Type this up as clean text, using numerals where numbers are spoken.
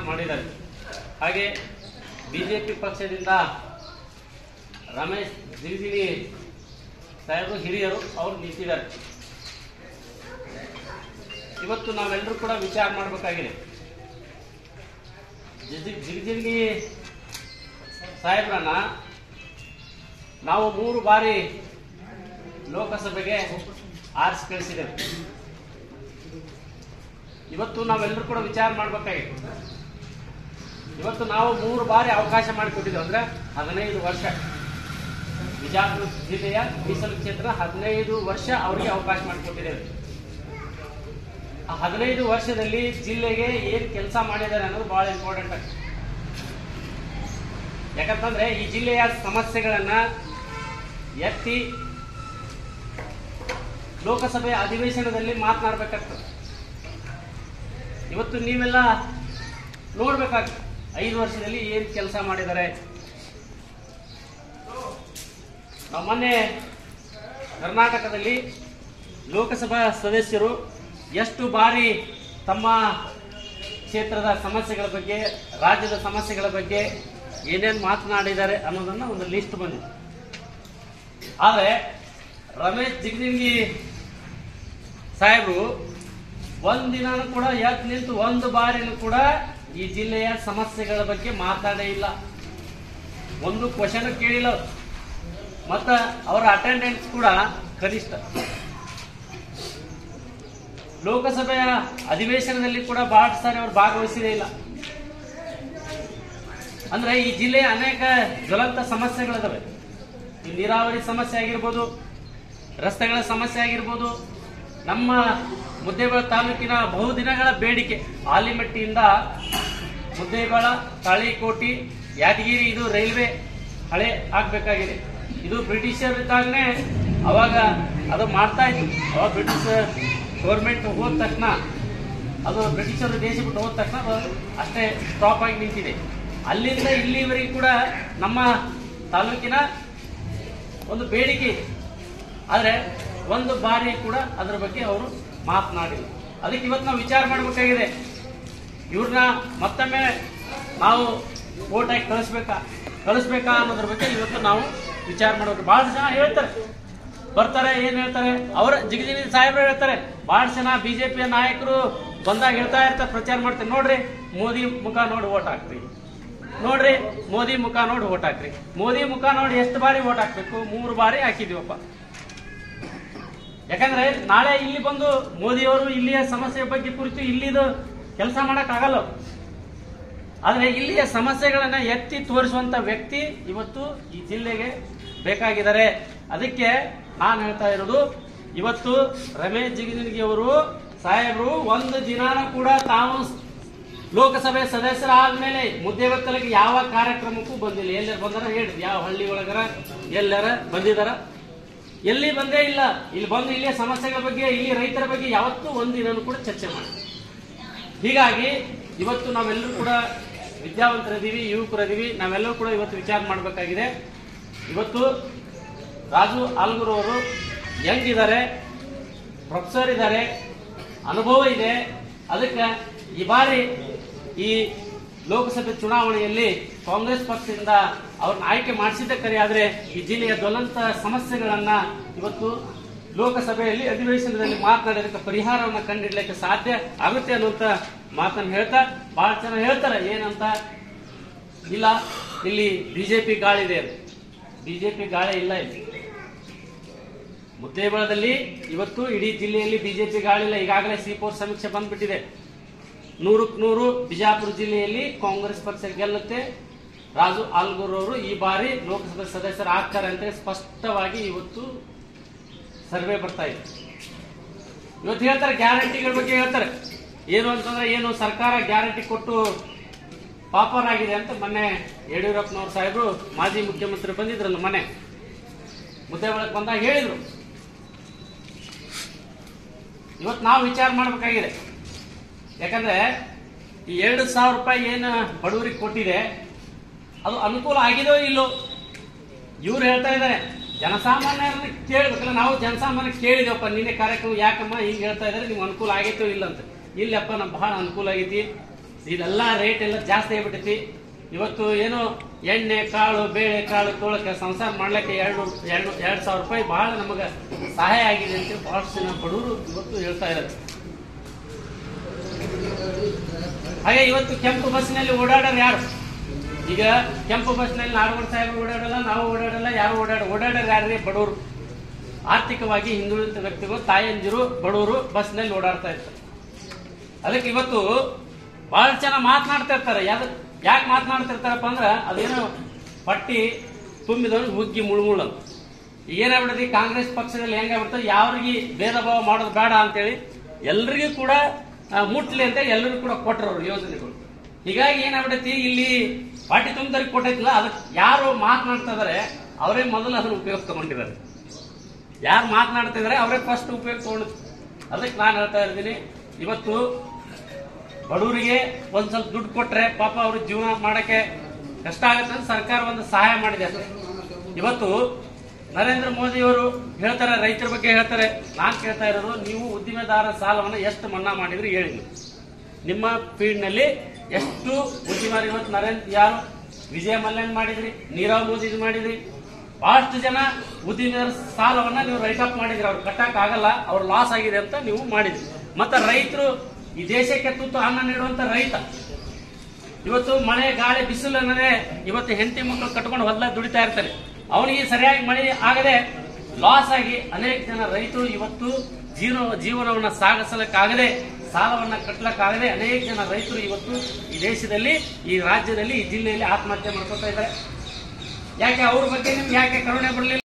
ಮಾಡಿದ್ದಾರೆ. ಹಾಗೆ ಬಿಜೆಪಿ ಪಕ್ಷದಿಂದ ರಮೇಶ್ ಜಿಗಜಿಣಗಿ ಸಾಹೇಬರು ಹಿರಿಯರು ಅವರು ನಿಂತಿದ್ದಾರೆ. ಇವತ್ತು ನಾವೆಲ್ಲರೂ ಕೂಡ ವಿಚಾರ ಮಾಡಬೇಕಾಗಿದೆ. ಜಿಗಜಿಣಗಿ ಸಾಹೇಬ್ರನ್ನ ನಾವು 3 ಬಾರಿ ಲೋಕಸಭೆಗೆ ಆರಿಸಿ ಕಳಿಸಿದ್ದೇವೆ. ಇವತ್ತು ನಾವೆಲ್ಲರೂ ಕೂಡ ವಿಚಾರ ಮಾಡಬೇಕಾಗಿದೆ. ಇವತ್ತು ನಾವು 3 ಬಾರಿ ಅವಕಾಶ ಮಾಡಿಕೊಟ್ಟಿದ್ದೇವೆ. ಅಂದ್ರೆ 15 ವರ್ಷ ಬಿಜಾಪುರ ಜಿಲ್ಲೆಯ ಮೀಸಲು ಕ್ಷೇತ್ರ 15 ವರ್ಷ ಅವರಿಗೆ ಅವಕಾಶ ಮಾಡಿಕೊಟ್ಟಿದ್ದೇವೆ. ಆ 15 ವರ್ಷದಲ್ಲಿ ಜಿಲ್ಲೆಗೆ ಏನ್ ಕೆಲಸ ಮಾಡಿದ್ದಾರೆ ಅನ್ನೋದು ಬಹಳ ಇಂಪಾರ್ಟೆಂಟ್ ಆಗಿದೆ. ಯಾಕಂತಂದ್ರೆ ಈ ಜಿಲ್ಲೆಯ ಸಮಸ್ಯೆಗಳನ್ನ ಎತ್ತಿ ಲೋಕಸಭೆ ಅಧಿವೇಶನದಲ್ಲಿ ಮಾತನಾಡಬೇಕಾಗ್ತದೆ. ಇವತ್ತು ನೀವೆಲ್ಲ ನೋಡ್ಬೇಕಾಗ್ತದೆ 5 ವರ್ಷದಲ್ಲಿ ಏನ್ ಕೆಲಸ ಮಾಡಿದ್ದಾರೆ. ನಾವು ಮೊನ್ನೆ ಕರ್ನಾಟಕದಲ್ಲಿ ಲೋಕಸಭಾ ಸದಸ್ಯರು ಎಷ್ಟು ಬಾರಿ ತಮ್ಮ ಕ್ಷೇತ್ರದ ಸಮಸ್ಯೆಗಳ ಬಗ್ಗೆ, ರಾಜ್ಯದ ಸಮಸ್ಯೆಗಳ ಬಗ್ಗೆ ಏನೇನು ಮಾತನಾಡಿದ್ದಾರೆ ಅನ್ನೋದನ್ನ ಒಂದು ಲಿಸ್ಟ್ ಬಂದಿದೆ. ಆದರೆ ರಮೇಶ್ ಜಿಗಜಿಣಗಿ ಸಾಹೇಬರು ಒಂದಿನೂ ಕೂಡ ಎದ್ದು ನಿಂತು 1 ಬಾರಿನೂ ಕೂಡ ಈ ಜಿಲ್ಲೆಯ ಸಮಸ್ಯೆಗಳ ಬಗ್ಗೆ ಮಾತಾಡೇ ಇಲ್ಲ. ಒಂದು ಕ್ವಶನ್ ಕೇಳಿಲ್ಲ. ಮತ್ತ ಅವರ ಅಟೆಂಡೆನ್ಸ್ ಕೂಡ ಕನಿಷ್ಠ. ಲೋಕಸಭೆಯ ಅಧಿವೇಶನದಲ್ಲಿ ಕೂಡ ಬಹಳ ಸಾರಿ ಅವರು ಭಾಗವಹಿಸಿದೇ ಇಲ್ಲ. ಅಂದ್ರೆ ಈ ಜಿಲ್ಲೆಯ ಅನೇಕ ಜ್ವಲಂತ ಸಮಸ್ಯೆಗಳಿದಾವೆ. ಈ ನೀರಾವರಿ ಸಮಸ್ಯೆ ಆಗಿರ್ಬೋದು, ರಸ್ತೆಗಳ ಸಮಸ್ಯೆ ಆಗಿರ್ಬೋದು, ನಮ್ಮ ಮುದ್ದೇಬೇಳ ತಾಲೂಕಿನ ಬಹುದಿನಗಳ ಬೇಡಿಕೆ ಆಲಿಮಟ್ಟಿಯಿಂದ ಮುದ್ದೇಬೇಳ, ತಾಳಿಕೋಟಿ, ಯಾದಗಿರಿ ಇದು ರೈಲ್ವೆ ಹಳೆ ಆಗ್ಬೇಕಾಗಿದೆ. ಇದು ಬ್ರಿಟಿಷರಿದ್ದಾಗನೇ ಅವಾಗ ಅದು ಮಾಡ್ತಾ ಇತ್ತು. ಅವಾಗ ಬ್ರಿಟಿಷ್ ಗೌರ್ಮೆಂಟ್ ಹೋದ ತಕ್ಷಣ, ಅದು ಬ್ರಿಟಿಷರು ದೇಶ ಬಿಟ್ಟು ಹೋದ ತಕ್ಷಣ ಅಷ್ಟೇ ಸ್ಟಾಪ್ ಆಗಿ ನಿಂತಿದೆ. ಅಲ್ಲಿಂದ ಇಲ್ಲಿವರೆಗೂ ಕೂಡ ನಮ್ಮ ತಾಲೂಕಿನ ಒಂದು ಬೇಡಿಕೆ ಇದೆ. ಆದರೆ 1 ಬಾರಿ ಕೂಡ ಅದರ ಬಗ್ಗೆ ಅವರು ಮಾತನಾಡಿಲ್ಲ. ಅದಕ್ಕೆ ಇವತ್ತು ನಾವು ವಿಚಾರ ಮಾಡಬೇಕಾಗಿದೆ. ಇವ್ರನ್ನ ಮತ್ತೊಮ್ಮೆ ನಾವು ವೋಟ್ ಹಾಕಿ ಕಳಿಸ್ಬೇಕಾ ಅನ್ನೋದ್ರ ಬಗ್ಗೆ ಇವತ್ತು ನಾವು ವಿಚಾರ ಮಾಡಬೇಕು. ಬಹಳ ಜನ ಹೇಳ್ತಾರೆ, ಬರ್ತಾರೆ, ಏನ್ ಹೇಳ್ತಾರೆ, ಅವರ ಜಿಗಜಿಣಗಿ ಸಾಹೇಬ್ರು ಹೇಳ್ತಾರೆ. ಬಹಳ ಜನ ಬಿಜೆಪಿಯ ನಾಯಕರು ಬಂದಾಗ ಹೇಳ್ತಾ ಇರ್ತಾರೆ, ಪ್ರಚಾರ ಮಾಡ್ತಾರೆ. ನೋಡ್ರಿ ಮೋದಿ ಮುಖ ನೋಡಿ ವೋಟ್ ಹಾಕ್ರಿ, ನೋಡ್ರಿ ಮೋದಿ ಮುಖ ನೋಡಿ ವೋಟ್ ಹಾಕ್ರಿ. ಮೋದಿ ಮುಖ ನೋಡಿ ಎಷ್ಟು ಬಾರಿ ವೋಟ್ ಹಾಕ್ಬೇಕು? 3 ಬಾರಿ ಹಾಕಿದೀವಪ್ಪ. ಯಾಕಂದ್ರೆ ನಾಳೆ ಇಲ್ಲಿ ಬಂದು ಮೋದಿಯವರು ಇಲ್ಲಿಯ ಸಮಸ್ಯೆ ಬಗ್ಗೆ ಕುರಿತು ಇಲ್ಲಿದು ಕೆಲಸ ಮಾಡಕ್ ಆಗಲ್ಲ. ಆದ್ರೆ ಇಲ್ಲಿಯ ಸಮಸ್ಯೆಗಳನ್ನ ಎತ್ತಿ ತೋರಿಸುವಂತ ವ್ಯಕ್ತಿ ಇವತ್ತು ಈ ಜಿಲ್ಲೆಗೆ ಬೇಕಾಗಿದ್ದಾರೆ. ಅದಕ್ಕೆ ನಾನು ಹೇಳ್ತಾ ಇರೋದು, ಇವತ್ತು ರಮೇಶ್ ಜಿಗಜಿಣಗಿ ಅವರು ಸಾಹೇಬರು 1 ದಿನಾನೂ ಕೂಡ ತಾವು ಲೋಕಸಭೆ ಸದಸ್ಯರಾದ್ಮೇಲೆ ಮುದ್ದೇಬೇಳಕ್ಕೆ ಯಾವ ಕಾರ್ಯಕ್ರಮಕ್ಕೂ ಬಂದಿಲ್ಲ. ಎಲ್ಲರ ಬಂದಾರ ಹೇಳಿ, ಯಾವ ಹಳ್ಳಿ ಒಳಗರ ಎಲ್ಲರ ಬಂದಿದಾರ? ಎಲ್ಲಿ ಬಂದೇ ಇಲ್ಲ. ಇಲ್ಲಿ ಬಂದು ಇಲ್ಲಿಯ ಸಮಸ್ಯೆಗಳ ಬಗ್ಗೆ, ಇಲ್ಲಿ ರೈತರ ಬಗ್ಗೆ ಯಾವತ್ತೂ 1 ದಿನನೂ ಕೂಡ ಚರ್ಚೆ ಮಾಡಿ. ಹೀಗಾಗಿ ಇವತ್ತು ನಾವೆಲ್ಲರೂ ಕೂಡ ವಿದ್ಯಾವಂತರಿದ್ದೀವಿ, ಯುವಕರಿದ್ದೀವಿ. ನಾವೆಲ್ಲರೂ ಕೂಡ ಇವತ್ತು ವಿಚಾರ ಮಾಡಬೇಕಾಗಿದೆ. ಇವತ್ತು ರಾಜು ಆಲ್ಗೂರು ಅವರು ಯಂಗ್ ಪ್ರೊಫೆಸರ್ ಇದ್ದಾರೆ, ಅನುಭವ ಇದೆ. ಅದಕ್ಕೆ ಈ ಬಾರಿ ಈ ಲೋಕಸಭೆ ಚುನಾವಣೆಯಲ್ಲಿ ಕಾಂಗ್ರೆಸ್ ಪಕ್ಷದಿಂದ ಅವ್ರನ್ನ ಆಯ್ಕೆ ಮಾಡಿಸಿದ್ದಕ್ಕರೆ. ಆದ್ರೆ ಈ ಜಿಲ್ಲೆಯ ಜ್ವಲಂತ ಸಮಸ್ಯೆಗಳನ್ನ ಇವತ್ತು ಲೋಕಸಭೆಯಲ್ಲಿ ಅಧಿವೇಶನದಲ್ಲಿ ಮಾತನಾಡೋದಕ್ಕೆ ಪರಿಹಾರವನ್ನು ಕಂಡಿಡ್ಲಿಕ್ಕೆ ಸಾಧ್ಯ ಆಗುತ್ತೆ ಅನ್ನುವಂತ ಮಾತನ್ನು ಹೇಳ್ತಾ, ಬಹಳ ಜನ ಹೇಳ್ತಾರೆ ಏನಂತ, ಇಲ್ಲ ಇಲ್ಲಿ ಬಿಜೆಪಿ ಗಾಳಿ ಇದೆ. ಬಿಜೆಪಿ ಗಾಳಿ ಇಲ್ಲ. ಇಲ್ಲಿ ಮುದ್ದೇಬೇಳದಲ್ಲಿ ಇವತ್ತು ಇಡೀ ಜಿಲ್ಲೆಯಲ್ಲಿ ಬಿಜೆಪಿ ಗಾಳಿ ಇಲ್ಲ. ಈಗಾಗಲೇ C4 ಸಮೀಕ್ಷೆ ಬಂದ್ಬಿಟ್ಟಿದೆ. 100ಕ್ಕೆ 100 ಬಿಜಾಪುರ ಜಿಲ್ಲೆಯಲ್ಲಿ ಕಾಂಗ್ರೆಸ್ ಪಕ್ಷ ಗೆಲ್ಲುತ್ತೆ. ರಾಜು ಆಲ್ಗೂರು ಅವರು ಈ ಬಾರಿ ಲೋಕಸಭೆ ಸದಸ್ಯರು ಆಗ್ತಾರೆ ಅಂತ ಸ್ಪಷ್ಟವಾಗಿ ಇವತ್ತು ಸರ್ವೆ ಬರ್ತಾ ಇದೆ. ಇವತ್ತು ಹೇಳ್ತಾರೆ, ಗ್ಯಾರಂಟಿಗಳ ಬಗ್ಗೆ ಹೇಳ್ತಾರೆ. ಏನು ಅಂತಂದ್ರೆ, ಏನು ಸರ್ಕಾರ ಗ್ಯಾರಂಟಿ ಕೊಟ್ಟು ಪಾಪರ್ ಆಗಿದೆ ಅಂತ ಮೊನ್ನೆ ಯಡಿಯೂರಪ್ಪನವ್ರ ಸಾಹೇಬರು ಮಾಜಿ ಮುಖ್ಯಮಂತ್ರಿ ಬಂದಿದ್ರಲ್ಲ, ಮೊನ್ನೆ ಮುದ್ದೇಬೇಳಕ್ಕೆ ಬಂದಾಗ ಹೇಳಿದ್ರು. ಇವತ್ತು ನಾವು ವಿಚಾರ ಮಾಡಬೇಕಾಗಿದೆ. ಯಾಕಂದ್ರೆ ಈ 2,000 ರೂಪಾಯಿ ಏನು ಬಡವರಿಗೆ ಕೊಟ್ಟಿದೆ, ಅದು ಅನುಕೂಲ ಆಗಿದೋ ಇಲ್ಲೋ ಇವ್ರು ಹೇಳ್ತಾ ಇದ್ದಾರೆ. ಜನಸಾಮಾನ್ಯರನ್ನ ಕೇಳ್ಬೇಕಲ್ಲ. ನಾವು ಜನಸಾಮಾನ್ಯ ಕೇಳಿದೆವಪ್ಪ, ನಿನ್ನೆ ಕಾರ್ಯಕ್ರಮ ಯಾಕಮ್ಮ ಹಿಂಗೆ ಹೇಳ್ತಾ ಇದ್ದಾರೆ, ನಿಮ್ಗೆ ಅನುಕೂಲ ಆಗೈತೋ ಇಲ್ಲ ಅಂತ. ಇಲ್ಲಪ್ಪ ನಮ್ಗೆ ಬಹಳ ಅನುಕೂಲ ಆಗೈತಿ. ಇದೆಲ್ಲ ರೇಟ್ ಎಲ್ಲ ಜಾಸ್ತಿ ಆಗಿಬಿಟ್ಟೈತಿ. ಇವತ್ತು ಏನು ಎಣ್ಣೆ ಕಾಳು ಬೇಳೆ ಕಾಳು ತೊಳಕ್ಕೆ ಸಂಸಾರ ಮಾಡ್ಲಿಕ್ಕೆ 2,000 ರೂಪಾಯಿ ಬಹಳ ನಮಗೆ ಸಹಾಯ ಆಗಿದೆ ಅಂತ ಬಹಳಷ್ಟು ಜನ ಬಡವರು ಇವತ್ತು ಹೇಳ್ತಾ ಇದ್ದಾರೆ. ಹಾಗೆ ಇವತ್ತು ಕೆಂಪು ಬಸ್ನಲ್ಲಿ ಓಡಾಡೋರು ಯಾರು? ಈಗ ಕೆಂಪು ಬಸ್ನಲ್ಲಿ ನಾಡಗೌಡ ಸಾಹೇಬರು ಓಡಾಡಲ್ಲ, ನಾವು ಓಡಾಡಲ್ಲ, ಯಾರು ಓಡಾಡೋರು ಯಾರೇ? ಬಡವರು, ಆರ್ಥಿಕವಾಗಿ ಹಿಂದುಳಿದ ವ್ಯಕ್ತಿಗಳು, ತಾಯಂದಿರು, ಬಡವರು ಬಸ್ನಲ್ಲಿ ಓಡಾಡ್ತಾ ಇರ್ತಾರೆ. ಅದಕ್ಕೆ ಇವತ್ತು ಬಹಳ ಜನ ಮಾತನಾಡ್ತಾ ಇರ್ತಾರೆ. ಯಾಕೆ ಮಾತನಾಡ್ತಿರ್ತಾರಪ್ಪ ಅಂದ್ರೆ ಅದೇನೋ ಪಟ್ಟಿ ತುಂಬಿದವನು ಹುಗ್ಗಿ ಮುಳುಮುಳು. ಏನಾಗ್ಬಿಡ್ತದೆ ಕಾಂಗ್ರೆಸ್ ಪಕ್ಷದಲ್ಲಿ ಹೆಂಗಾಗ್ಬಿಡ್ತದೆ, ಯಾವ್ರಿಗೆ ಭೇದ ಭಾವ ಮಾಡೋದು ಬೇಡ ಅಂತೇಳಿ ಎಲ್ರಿಗೂ ಕೂಡ ಮುಟ್ಲಿ ಅಂತೇಳಿ ಎಲ್ಲರಿಗೂ ಕೂಡ ಕೊಟ್ಟರು ಯೋಜನೆಗಳು. ಹೀಗಾಗಿ ಏನಾಗ್ಬಿಡೈತಿ, ಇಲ್ಲಿ ಪಾರ್ಟಿ ತುಂಬಿದವ್ರಿಗೆ ಕೊಟ್ಟೈತಿಲ್ಲ, ಅದಕ್ಕೆ ಯಾರು ಮಾತನಾಡ್ತಾ ಇದಾರೆ ಅವರೇ ಮೊದಲು ಅದನ್ನು ಉಪಯೋಗ ತಗೊಂಡಿದ್ದಾರೆ. ಯಾರು ಮಾತನಾಡ್ತಿದ್ದಾರೆ ಅವರೇ ಫಸ್ಟ್ ಉಪಯೋಗ ತಗೊಂಡು. ಅದಕ್ಕೆ ನಾನು ಹೇಳ್ತಾ ಇದ್ದೀನಿ, ಇವತ್ತು ಬಡವರಿಗೆ ಒಂದ್ ಸ್ವಲ್ಪ ದುಡ್ಡು ಕೊಟ್ರೆ ಪಾಪ ಅವ್ರ ಜೀವನ ಮಾಡಕ್ಕೆ ಕಷ್ಟ ಆಗುತ್ತೆ ಅಂತ ಸರ್ಕಾರ ಒಂದು ಸಹಾಯ ಮಾಡಿದೆ. ಇವತ್ತು ನರೇಂದ್ರ ಮೋದಿ ಅವರು ಹೇಳ್ತಾರೆ, ರೈತರ ಬಗ್ಗೆ ಹೇಳ್ತಾರೆ. ನಾನು ಕೇಳ್ತಾ ಇರೋದು, ನೀವು ಉದ್ದಿಮೆದಾರರ ಸಾಲವನ್ನು ಎಷ್ಟು ಮನ್ನಾ ಮಾಡಿದ್ರಿ ಹೇಳಿ. ನಿಮ್ಮ ಫೀಲ್ಡ್ ನಲ್ಲಿ ಎಷ್ಟು ಉದ್ದಿಮೆದಾರ ಇವತ್ತು ಯಾರು ವಿಜಯ ಮಲ್ಯನ್ ಮಾಡಿದ್ರಿ, ನೀರವ್ ಮೋದಿ ಮಾಡಿದ್ರಿ, ಬಹಳಷ್ಟು ಜನ ಉದ್ದಿಮೆದಾರ ಸಾಲವನ್ನ ನೀವು ರೈಟ್ ಅಪ್ ಮಾಡಿದ್ರಿ. ಅವ್ರು ಕಟ್ಟಕ್ ಆಗಲ್ಲ, ಅವ್ರು ಲಾಸ್ ಆಗಿದೆ ಅಂತ ನೀವು ಮಾಡಿದ್ರಿ. ಮತ್ತೆ ರೈತರು, ಈ ದೇಶಕ್ಕೆ ತುತ್ತು ಅನ್ನ ನೀಡುವಂತ ರೈತ ಇವತ್ತು ಮಳೆ ಗಾಳಿ ಬಿಸಿಲು ಅನ್ನೋದೇ ಇವತ್ತು ಹೆಂಡತಿ ಮಕ್ಕಳು ಕಟ್ಕೊಂಡು ಹೊಲ ದುಡಿತಾ ಇರ್ತಾರೆ. ಅವನಿಗೆ ಸರಿಯಾಗಿ ಮಳೆ ಆಗದೆ ಲಾಸ್ ಆಗಿ ಅನೇಕ ಜನ ರೈತರು ಇವತ್ತು ಜೀವನವನ್ನ ಸಾಗಿಸಲಿಕ್ಕಾಗದೆ, ಸಾಲವನ್ನ ಕಟ್ಟಲಿಕ್ಕಾಗದೆ ಅನೇಕ ಜನ ರೈತರು ಇವತ್ತು ಈ ದೇಶದಲ್ಲಿ, ಈ ರಾಜ್ಯದಲ್ಲಿ, ಈ ಜಿಲ್ಲೆಯಲ್ಲಿ ಆತ್ಮಹತ್ಯೆ ಮಾಡ್ಕೊತಾ ಇದ್ದಾರೆ. ಯಾಕೆ ಅವ್ರ ಬಗ್ಗೆ ನಿಮ್ಗೆ ಯಾಕೆ ಕರುಣೆ ಬರಲಿಲ್ಲ?